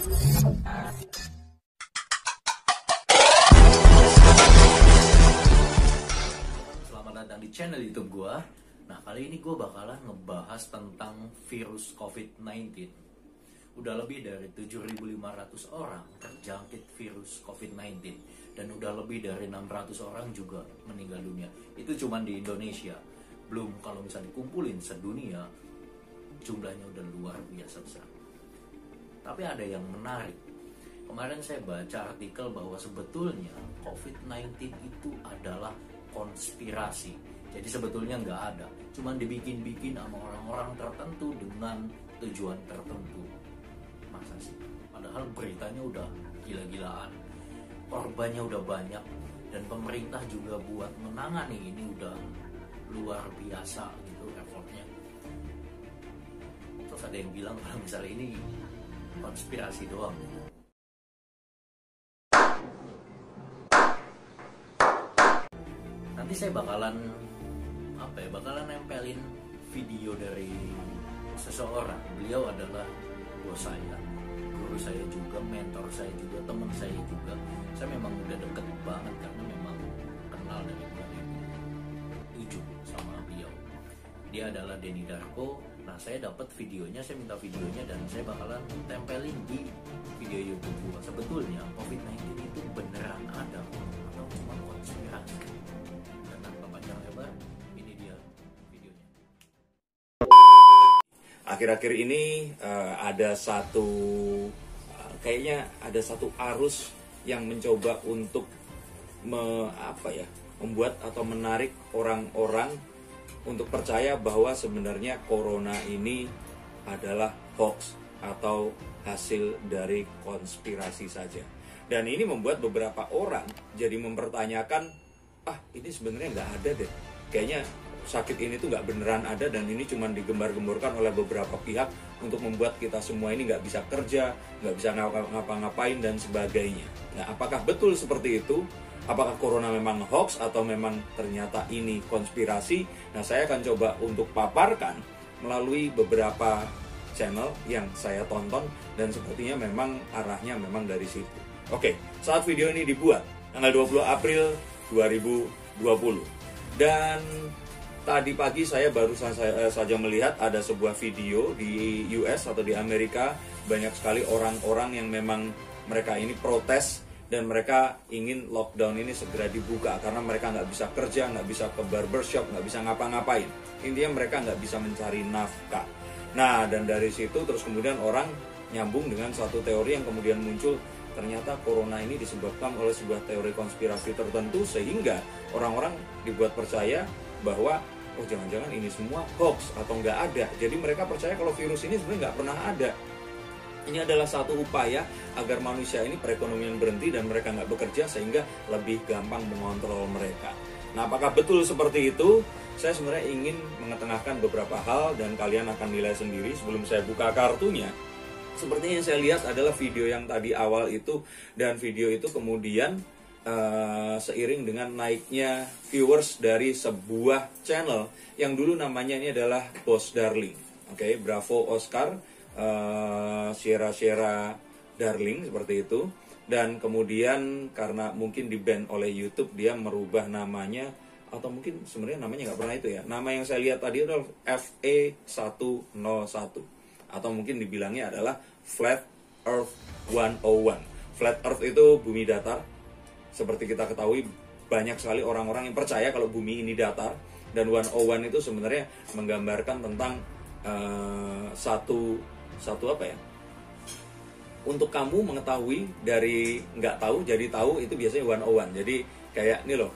Selamat datang di channel YouTube gua. Nah, kali ini gua bakalan ngebahas tentang virus COVID-19. Udah lebih dari 7.500 orang terjangkit virus COVID-19 dan udah lebih dari 600 orang juga meninggal dunia. Itu cuma di Indonesia. Belum kalau misalnya dikumpulin sedunia, jumlahnya udah luar biasa besar. Tapi ada yang menarik. Kemarin saya baca artikel bahwa sebetulnya COVID-19 itu adalah konspirasi. Jadi sebetulnya nggak ada, cuman dibikin-bikin sama orang-orang tertentu dengan tujuan tertentu. Masa sih? Padahal beritanya udah gila-gilaan, korbannya udah banyak, dan pemerintah juga buat menangani ini udah luar biasa gitu effortnya. Terus ada yang bilang kalau misalnya ini konspirasi doang gitu. Nanti saya bakalan nempelin video dari seseorang. Beliau adalah bos saya, guru saya juga, mentor saya juga, teman saya juga. Saya memang udah deket banget karena memang kenal dari bulan 2007 sama beliau. Dia adalah Denny Darko. Nah, saya dapat videonya, saya minta videonya dan saya bakalan tempelin di video YouTube gua. Sebetulnya COVID-19 itu beneran ada atau cuma konspirasi? Dan tanpa panjang lebar, ini dia videonya. Akhir-akhir ini kayaknya ada satu arus yang mencoba untuk membuat atau menarik orang-orang untuk percaya bahwa sebenarnya corona ini adalah hoax atau hasil dari konspirasi saja. Dan ini membuat beberapa orang jadi mempertanyakan, ini sebenarnya nggak ada deh. Kayaknya sakit ini tuh nggak beneran ada dan ini cuma digembar-gemborkan oleh beberapa pihak untuk membuat kita semua ini nggak bisa kerja, nggak bisa ngapa-ngapain dan sebagainya. Nah, apakah betul seperti itu? Apakah corona memang hoax atau memang ternyata ini konspirasi? Nah, saya akan coba untuk paparkan melalui beberapa channel yang saya tonton dan sepertinya memang arahnya memang dari situ. Oke, saat video ini dibuat tanggal 20 April 2020. Dan tadi pagi saya baru saja melihat ada sebuah video di US atau di Amerika. Banyak sekali orang-orang yang memang mereka ini protes dan mereka ingin lockdown ini segera dibuka karena mereka nggak bisa kerja, nggak bisa ke barbershop, nggak bisa ngapa-ngapain. Intinya mereka nggak bisa mencari nafkah. Nah, dan dari situ terus kemudian orang nyambung dengan suatu teori yang kemudian muncul. Ternyata corona ini disebabkan oleh sebuah teori konspirasi tertentu sehingga orang-orang dibuat percaya bahwa jangan-jangan ini semua hoax atau nggak ada. Jadi mereka percaya kalau virus ini sebenarnya nggak pernah ada. Ini adalah satu upaya agar manusia ini perekonomian berhenti dan mereka nggak bekerja sehingga lebih gampang mengontrol mereka. Nah, apakah betul seperti itu? Saya sebenarnya ingin mengetengahkan beberapa hal dan kalian akan nilai sendiri sebelum saya buka kartunya. Sepertinya yang saya lihat adalah video yang tadi awal itu, dan video itu kemudian seiring dengan naiknya viewers dari sebuah channel yang dulu namanya ini adalah Bos Darling. Oke, Bravo Oscar, Sierra Darling seperti itu. Dan kemudian karena mungkin di-ban oleh YouTube, dia merubah namanya, atau mungkin sebenarnya namanya nggak pernah itu ya. Nama yang saya lihat tadi adalah FE101, atau mungkin dibilangnya adalah Flat Earth 101. Flat Earth itu bumi datar. Seperti kita ketahui, banyak sekali orang-orang yang percaya kalau bumi ini datar. Dan 101 itu sebenarnya menggambarkan tentang satu apa ya? Untuk kamu mengetahui dari nggak tahu jadi tahu, itu biasanya 101. Jadi kayak ini loh,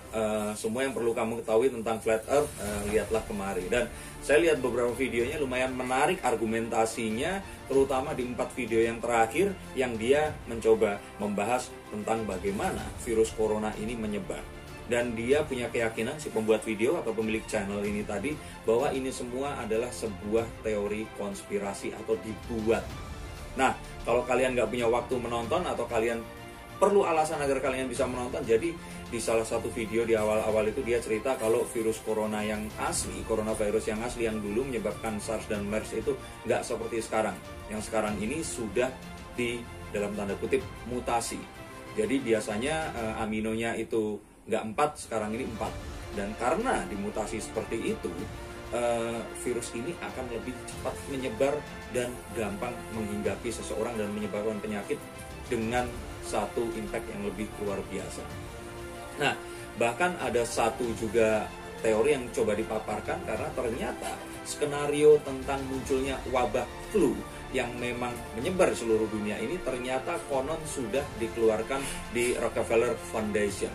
semua yang perlu kamu ketahui tentang Flat Earth, lihatlah kemari. Dan saya lihat beberapa videonya lumayan menarik argumentasinya, terutama di 4 video yang terakhir yang dia mencoba membahas tentang bagaimana virus corona ini menyebar. Dan dia punya keyakinan, si pembuat video atau pemilik channel ini tadi, bahwa ini semua adalah sebuah teori konspirasi atau dibuat. Nah, kalau kalian nggak punya waktu menonton atau kalian perlu alasan agar kalian bisa menonton, jadi di salah satu video di awal-awal itu dia cerita kalau virus corona yang asli, coronavirus yang asli yang dulu menyebabkan SARS dan MERS itu nggak seperti sekarang. Yang sekarang ini sudah di dalam tanda kutip mutasi. Jadi biasanya aminonya itu nggak 4, sekarang ini 4. Dan karena dimutasi seperti itu, virus ini akan lebih cepat menyebar dan gampang menghinggapi seseorang dan menyebabkan penyakit dengan satu impact yang lebih luar biasa. Nah, bahkan ada satu juga teori yang coba dipaparkan karena ternyata skenario tentang munculnya wabah flu yang memang menyebar di seluruh dunia ini ternyata konon sudah dikeluarkan di Rockefeller Foundation.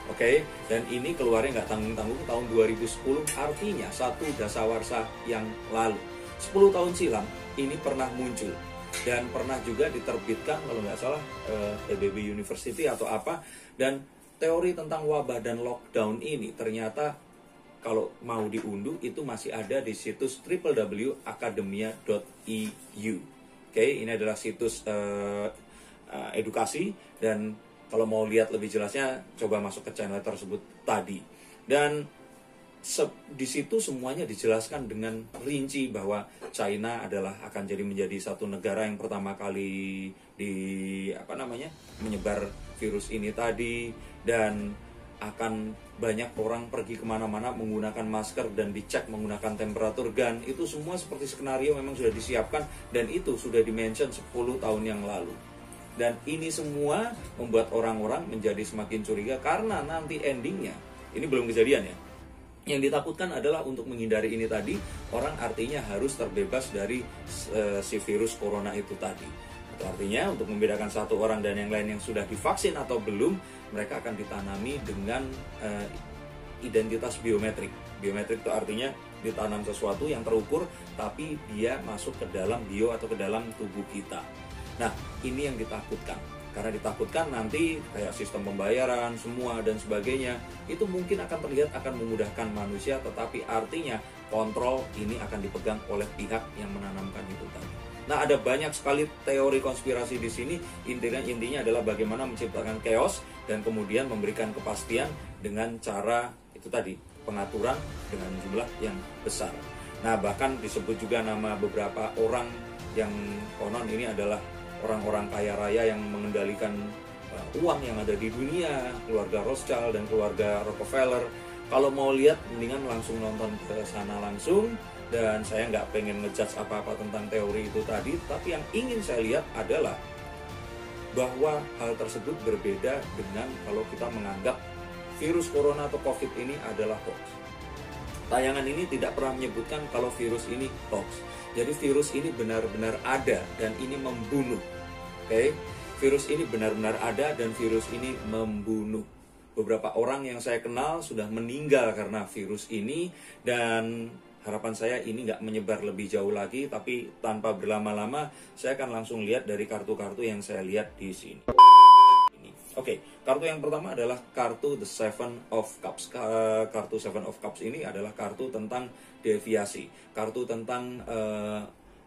Oke, dan ini keluarnya nggak tanggung-tanggung tahun 2010, artinya satu dasawarsa yang lalu. 10 tahun silam ini pernah muncul dan pernah juga diterbitkan kalau nggak salah PBB University atau apa. Dan teori tentang wabah dan lockdown ini ternyata kalau mau diunduh itu masih ada di situs www.academia.eu. Oke, ini adalah situs edukasi, dan kalau mau lihat lebih jelasnya coba masuk ke channel tersebut tadi. Dan di situ semuanya dijelaskan dengan rinci bahwa China akan menjadi satu negara yang pertama kali menyebar virus ini tadi, dan akan banyak orang pergi kemana-mana menggunakan masker dan dicek menggunakan temperatur gun. Itu semua seperti skenario memang sudah disiapkan dan itu sudah dimention 10 tahun yang lalu. Dan ini semua membuat orang-orang menjadi semakin curiga karena nanti endingnya, ini belum kejadian ya, yang ditakutkan adalah untuk menghindari ini tadi, orang artinya harus terbebas dari si virus corona itu tadi. Itu artinya untuk membedakan satu orang dan yang lain yang sudah divaksin atau belum, mereka akan ditanami dengan identitas biometrik. Biometrik itu artinya ditanam sesuatu yang terukur tapi dia masuk ke dalam bio atau ke dalam tubuh kita. Nah, ini yang ditakutkan. Karena ditakutkan nanti kayak sistem pembayaran, semua dan sebagainya, itu mungkin akan terlihat akan memudahkan manusia, tetapi artinya kontrol ini akan dipegang oleh pihak yang menanamkan itu tadi. Nah, ada banyak sekali teori konspirasi di sini. Intinya adalah bagaimana menciptakan chaos dan kemudian memberikan kepastian dengan cara itu tadi, pengaturan dengan jumlah yang besar. Nah, bahkan disebut juga nama beberapa orang yang konon ini adalah orang-orang kaya raya yang mengendalikan uang yang ada di dunia, keluarga Rothschild dan keluarga Rockefeller. Kalau mau lihat, mendingan langsung nonton ke sana langsung. Dan saya nggak pengen ngejudge apa-apa tentang teori itu tadi, tapi yang ingin saya lihat adalah bahwa hal tersebut berbeda dengan kalau kita menganggap virus corona atau COVID ini adalah hoax. Tayangan ini tidak pernah menyebutkan kalau virus ini hoax. Jadi virus ini benar-benar ada dan ini membunuh. Oke, virus ini benar-benar ada dan virus ini membunuh. Beberapa orang yang saya kenal sudah meninggal karena virus ini, dan harapan saya ini nggak menyebar lebih jauh lagi, tapi tanpa berlama-lama saya akan langsung lihat dari kartu-kartu yang saya lihat di sini. Oke, kartu yang pertama adalah kartu The Seven of Cups. Kartu Seven of Cups ini adalah kartu tentang deviasi, kartu tentang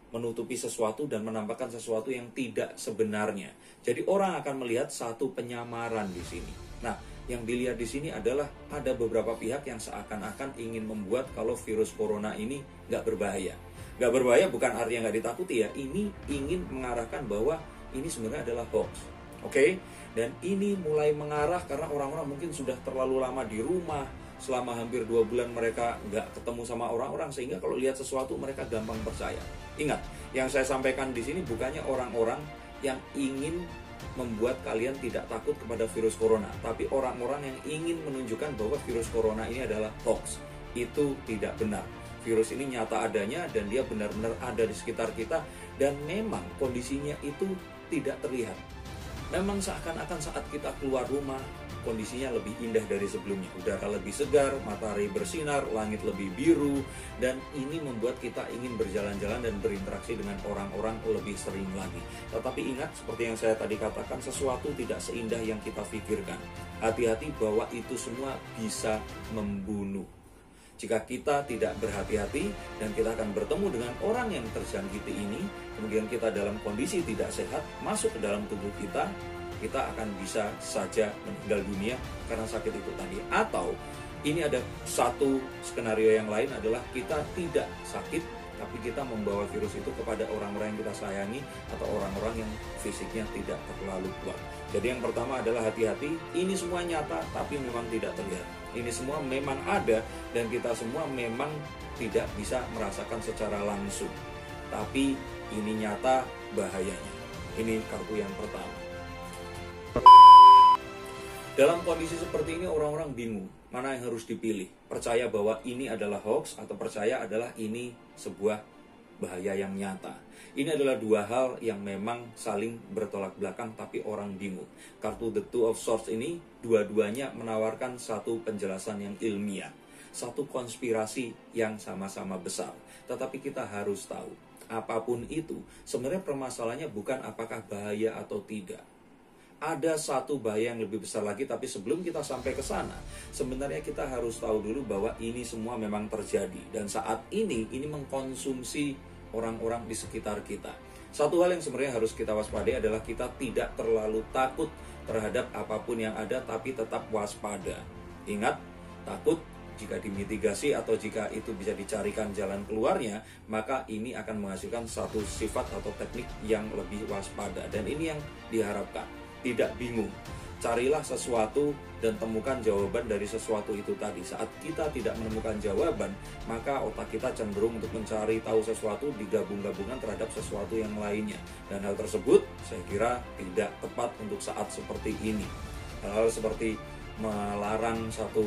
menutupi sesuatu dan menampakkan sesuatu yang tidak sebenarnya. Jadi orang akan melihat satu penyamaran di sini. Nah, yang dilihat di sini adalah ada beberapa pihak yang seakan-akan ingin membuat kalau virus corona ini nggak berbahaya. Nggak berbahaya bukan artinya nggak ditakuti ya. Ini ingin mengarahkan bahwa ini sebenarnya adalah hoax. Oke? Dan ini mulai mengarah karena orang-orang mungkin sudah terlalu lama di rumah. Selama hampir 2 bulan mereka nggak ketemu sama orang-orang, sehingga kalau lihat sesuatu mereka gampang percaya. Ingat, yang saya sampaikan di sini bukannya orang-orang yang ingin membuat kalian tidak takut kepada virus corona, tapi orang-orang yang ingin menunjukkan bahwa virus corona ini adalah hoax. Itu tidak benar. Virus ini nyata adanya dan dia benar-benar ada di sekitar kita, dan memang kondisinya itu tidak terlihat. Memang seakan-akan saat kita keluar rumah, kondisinya lebih indah dari sebelumnya. Udara lebih segar, matahari bersinar, langit lebih biru, dan ini membuat kita ingin berjalan-jalan dan berinteraksi dengan orang-orang lebih sering lagi. Tetapi ingat, seperti yang saya tadi katakan, sesuatu tidak seindah yang kita pikirkan. Hati-hati bahwa itu semua bisa membunuh. Jika kita tidak berhati-hati dan kita akan bertemu dengan orang yang terjangkiti ini, kemudian kita dalam kondisi tidak sehat, masuk ke dalam tubuh kita akan bisa saja meninggal dunia karena sakit itu tadi. Atau ini ada satu skenario yang lain adalah kita tidak sakit, tapi kita membawa virus itu kepada orang-orang yang kita sayangi atau orang-orang yang fisiknya tidak terlalu kuat. Jadi yang pertama adalah hati-hati, ini semua nyata tapi memang tidak terlihat. Ini semua memang ada dan kita semua memang tidak bisa merasakan secara langsung. Tapi ini nyata bahayanya. Ini kartu yang pertama. Dalam kondisi seperti ini orang-orang bingung mana yang harus dipilih. Percaya bahwa ini adalah hoax atau percaya adalah ini sebuah bahaya yang nyata. Ini adalah dua hal yang memang saling bertolak belakang tapi orang bingung. Kartu The Two of Swords ini dua-duanya menawarkan satu penjelasan yang ilmiah. Satu konspirasi yang sama-sama besar. Tetapi kita harus tahu, apapun itu, sebenarnya permasalahannya bukan apakah bahaya atau tidak. Ada satu bahaya yang lebih besar lagi, tapi sebelum kita sampai ke sana, sebenarnya kita harus tahu dulu bahwa ini semua memang terjadi. Dan saat ini mengkonsumsi orang-orang di sekitar kita. Satu hal yang sebenarnya harus kita waspadai adalah kita tidak terlalu takut terhadap apapun yang ada, tapi tetap waspada. Ingat, takut jika dimitigasi atau jika itu bisa dicarikan jalan keluarnya, maka ini akan menghasilkan satu sifat atau teknik yang lebih waspada. Dan ini yang diharapkan. Tidak bingung, carilah sesuatu dan temukan jawaban dari sesuatu itu tadi. Saat kita tidak menemukan jawaban, maka otak kita cenderung untuk mencari tahu sesuatu digabung-gabungan terhadap sesuatu yang lainnya. Dan hal tersebut saya kira tidak tepat untuk saat seperti ini. Hal-hal seperti melarang satu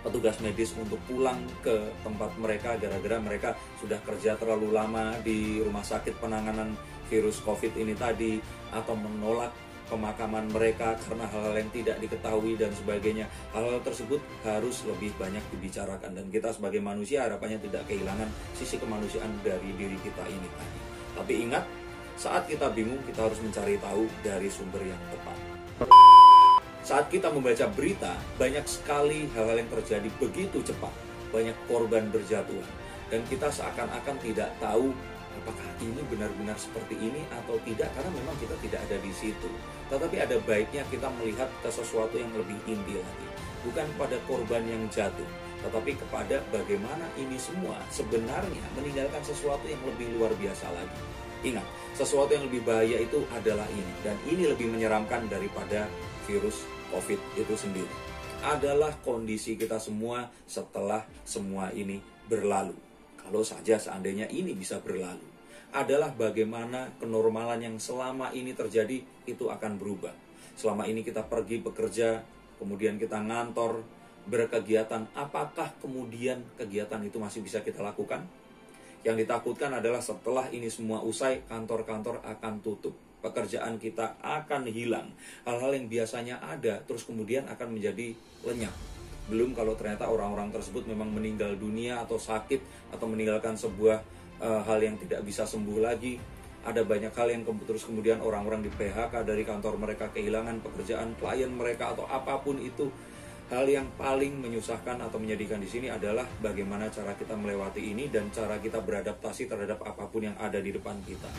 petugas medis untuk pulang ke tempat mereka gara-gara mereka sudah kerja terlalu lama di rumah sakit penanganan virus COVID ini tadi, atau menolak pemakaman mereka karena hal-hal yang tidak diketahui dan sebagainya. Hal-hal tersebut harus lebih banyak dibicarakan dan kita sebagai manusia harapannya tidak kehilangan sisi kemanusiaan dari diri kita ini tadi. Tapi ingat, saat kita bingung kita harus mencari tahu dari sumber yang tepat. Saat kita membaca berita, banyak sekali hal-hal yang terjadi begitu cepat, banyak korban berjatuhan, dan kita seakan-akan tidak tahu apakah ini benar-benar seperti ini atau tidak, karena memang kita tidak ada di situ. Tetapi ada baiknya kita melihat ke sesuatu yang lebih inti lagi, bukan pada korban yang jatuh, tetapi kepada bagaimana ini semua sebenarnya meninggalkan sesuatu yang lebih luar biasa lagi. Ingat, sesuatu yang lebih bahaya itu adalah ini, dan ini lebih menyeramkan daripada virus COVID itu sendiri. Adalah kondisi kita semua setelah semua ini berlalu. Kalau saja seandainya ini bisa berlalu, adalah bagaimana kenormalan yang selama ini terjadi itu akan berubah. Selama ini kita pergi bekerja, kemudian kita ngantor, berkegiatan, apakah kemudian kegiatan itu masih bisa kita lakukan? Yang ditakutkan adalah setelah ini semua usai, kantor-kantor akan tutup. Pekerjaan kita akan hilang. Hal-hal yang biasanya ada, terus kemudian akan menjadi lenyap. Belum kalau ternyata orang-orang tersebut memang meninggal dunia atau sakit atau meninggalkan sebuah hal yang tidak bisa sembuh lagi. Ada banyak hal yang terus kemudian orang-orang di PHK dari kantor mereka, kehilangan pekerjaan klien mereka atau apapun itu. Hal yang paling menyusahkan atau menyedihkan di sini adalah bagaimana cara kita melewati ini dan cara kita beradaptasi terhadap apapun yang ada di depan kita.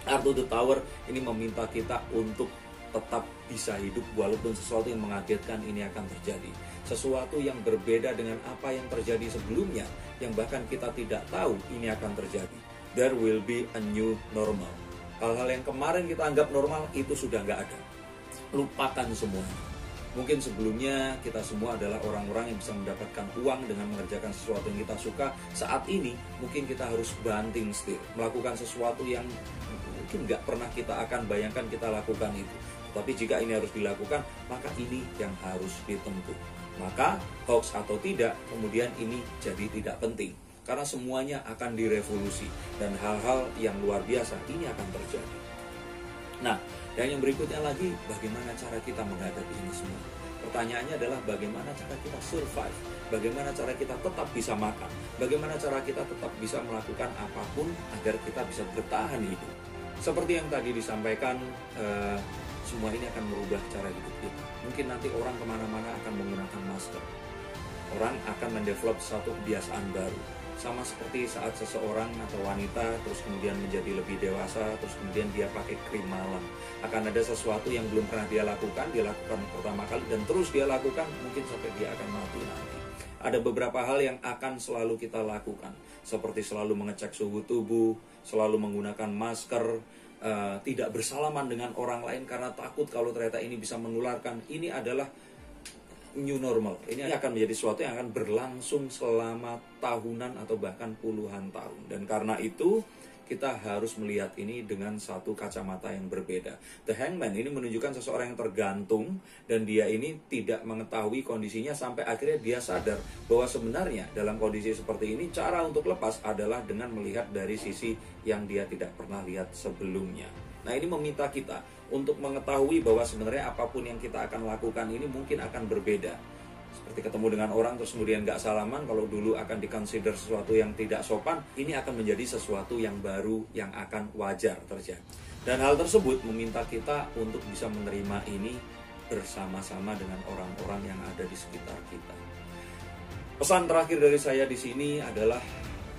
Kartu The Tower ini meminta kita untuk tetap bisa hidup walaupun sesuatu yang mengagetkan ini akan terjadi. Sesuatu yang berbeda dengan apa yang terjadi sebelumnya, yang bahkan kita tidak tahu ini akan terjadi. There will be a new normal. Hal-hal yang kemarin kita anggap normal itu sudah nggak ada. Lupakan semuanya. Mungkin sebelumnya kita semua adalah orang-orang yang bisa mendapatkan uang dengan mengerjakan sesuatu yang kita suka. Saat ini mungkin kita harus banting setir, melakukan sesuatu yang mungkin nggak pernah kita akan bayangkan kita lakukan itu. Tapi jika ini harus dilakukan, maka ini yang harus ditempuh. Maka hoax atau tidak, kemudian ini jadi tidak penting. Karena semuanya akan direvolusi. Dan hal-hal yang luar biasa ini akan terjadi. Nah, dan yang berikutnya lagi, bagaimana cara kita menghadapi ini semua? Pertanyaannya adalah bagaimana cara kita survive? Bagaimana cara kita tetap bisa makan? Bagaimana cara kita tetap bisa melakukan apapun agar kita bisa bertahan hidup? Seperti yang tadi disampaikan, semua ini akan merubah cara hidup kita. Mungkin nanti orang kemana-mana akan menggunakan masker. Orang akan mendevelop satu kebiasaan baru. Sama seperti saat seseorang atau wanita terus kemudian menjadi lebih dewasa, terus kemudian dia pakai krim malam. Akan ada sesuatu yang belum pernah dia lakukan pertama kali dan terus dia lakukan mungkin sampai dia akan mati nanti. ada beberapa hal yang akan selalu kita lakukan, seperti selalu mengecek suhu tubuh, selalu menggunakan masker, tidak bersalaman dengan orang lain karena takut kalau ternyata ini bisa menularkan. Ini adalah new normal. Ini akan menjadi sesuatu yang akan berlangsung selama tahunan atau bahkan puluhan tahun. Dan karena itu kita harus melihat ini dengan satu kacamata yang berbeda. The Hangman ini menunjukkan seseorang yang tergantung, dan dia ini tidak mengetahui kondisinya sampai akhirnya dia sadar bahwa sebenarnya dalam kondisi seperti ini cara untuk lepas adalah dengan melihat dari sisi yang dia tidak pernah lihat sebelumnya. Nah, ini meminta kita untuk mengetahui bahwa sebenarnya apapun yang kita akan lakukan ini mungkin akan berbeda. Seperti ketemu dengan orang terus kemudian gak salaman, kalau dulu akan dikonsider sesuatu yang tidak sopan, ini akan menjadi sesuatu yang baru yang akan wajar terjadi. Dan hal tersebut meminta kita untuk bisa menerima ini bersama-sama dengan orang-orang yang ada di sekitar kita. Pesan terakhir dari saya di sini adalah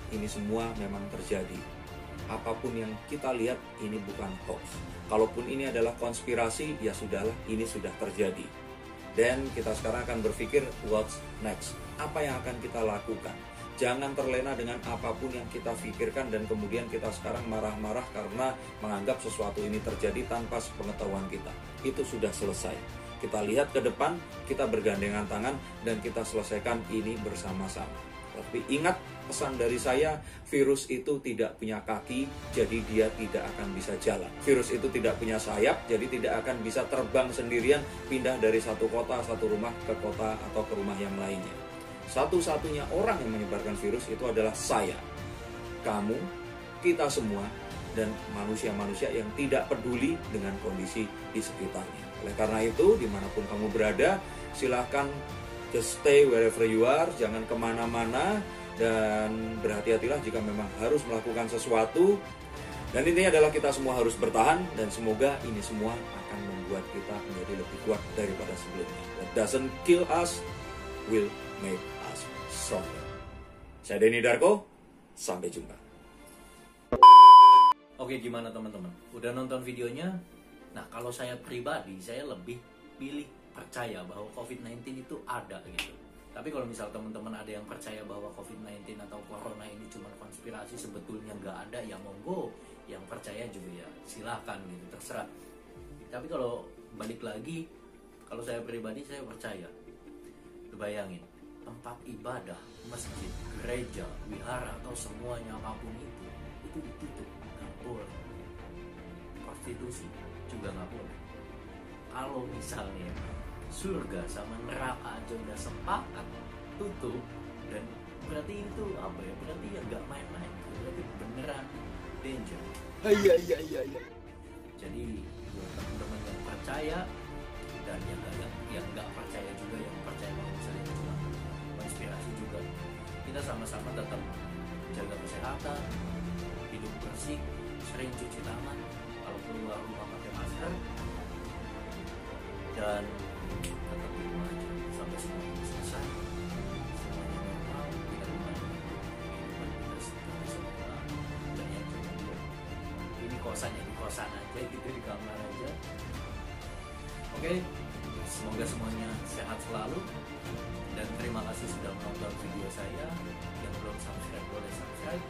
ini semua memang terjadi. Apapun yang kita lihat ini bukan hoax. Kalaupun ini adalah konspirasi, ya sudahlah, ini sudah terjadi. Dan kita sekarang akan berpikir what's next, apa yang akan kita lakukan. Jangan terlena dengan apapun yang kita pikirkan dan kemudian kita sekarang marah-marah karena menganggap sesuatu ini terjadi tanpa sepengetahuan kita. Itu sudah selesai. Kita lihat ke depan, kita bergandengan tangan dan kita selesaikan ini bersama-sama. Tapi ingat pesan dari saya, virus itu tidak punya kaki, jadi dia tidak akan bisa jalan. Virus itu tidak punya sayap, jadi tidak akan bisa terbang sendirian, pindah dari satu kota, satu rumah ke kota atau ke rumah yang lainnya. Satu-satunya orang yang menyebarkan virus itu adalah saya, kamu, kita semua, dan manusia-manusia yang tidak peduli dengan kondisi di sekitarnya. Oleh karena itu, dimanapun kamu berada, silahkan just stay wherever you are, jangan kemana-mana, dan berhati-hatilah jika memang harus melakukan sesuatu. Dan intinya adalah kita semua harus bertahan, dan semoga ini semua akan membuat kita menjadi lebih kuat daripada sebelumnya. What doesn't kill us will make us stronger. Saya Denny Darko, sampai jumpa. Oke, gimana teman-teman? Udah nonton videonya? Nah, kalau saya pribadi, saya lebih pilih percaya bahwa COVID-19 itu ada gitu. Tapi kalau misal teman-teman ada yang percaya bahwa COVID-19 atau Corona ini cuma konspirasi, sebetulnya nggak ada, ya monggo. Yang percaya juga ya silahkan gitu, terserah. Tapi kalau balik lagi, kalau saya pribadi saya percaya. Bayangin, tempat ibadah, masjid, gereja, wihara atau semuanya apapun itu ditutup, nggak boleh. Prostitusi juga nggak boleh. Kalau misalnya surga sama neraka aja udah sepakat tutup, dan berarti itu apa ya? Berarti ya nggak main-main, berarti beneran danger. Iya. Jadi buat teman-teman yang percaya dan yang nggak percaya juga, yang percaya kalau misalnya cuma konspirasi juga, kita sama-sama tetap jaga kesehatan, hidup bersih, sering cuci tangan, kalau keluar rumah pakai masker, dan tetap di rumah aja sampai semuanya selesai, semuanya normal, kita kembali kehidupan kita seperti semula. Dan yang kedua, ini kosannya di kosan aja gitu, di kamar aja. Oke, semoga semuanya sehat selalu, dan terima kasih sudah menonton video saya. Yang belum subscribe boleh subscribe.